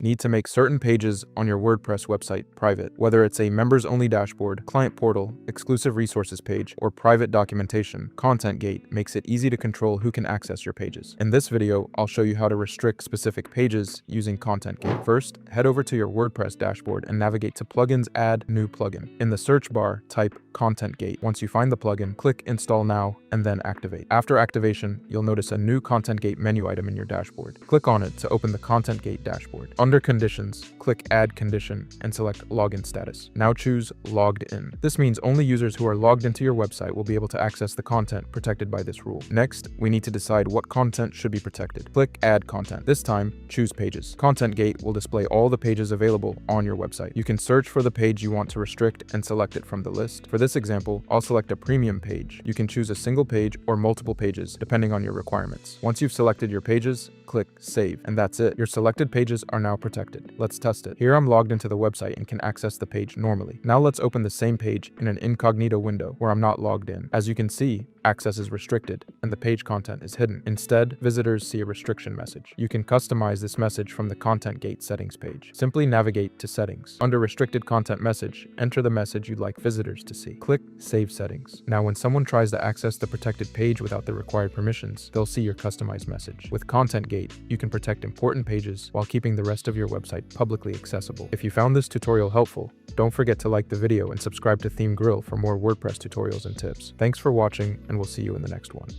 need to make certain pages on your WordPress website private, whether it's a members-only dashboard, client portal, exclusive resources page, or private documentation. ContentGate makes it easy to control who can access your pages. In this video, I'll show you how to restrict specific pages using ContentGate. First, head over to your WordPress dashboard and navigate to Plugins, Add New Plugin. In the search bar, type ContentGate. Once you find the plugin, click Install Now and then Activate. After activation, you'll notice a new ContentGate menu item in your dashboard. Click on it to open the ContentGate dashboard. Under Conditions, click Add Condition and select Login Status. Now choose Logged In. This means only users who are logged into your website will be able to access the content protected by this rule. Next, we need to decide what content should be protected. Click Add Content. This time, choose Pages. ContentGate will display all the pages available on your website. You can search for the page you want to restrict and select it from the list. For this example, I'll select a premium page. You can choose a single page or multiple pages, depending on your requirements. Once you've selected your pages, click Save, and that's it. Your selected pages are now protected. Let's test it. Here I'm logged into the website and can access the page normally. Now let's open the same page in an incognito window where I'm not logged in. As you can see, access is restricted and the page content is hidden. Instead, visitors see a restriction message. You can customize this message from the ContentGate settings page. Simply navigate to Settings. Under Restricted Content Message, enter the message you'd like visitors to see. Click Save Settings. Now when someone tries to access the protected page without the required permissions, they'll see your customized message. With ContentGate, you can protect important pages while keeping the rest of your website publicly accessible. If you found this tutorial helpful, don't forget to like the video and subscribe to Theme Grill for more WordPress tutorials and tips. Thanks for watching, and we'll see you in the next one.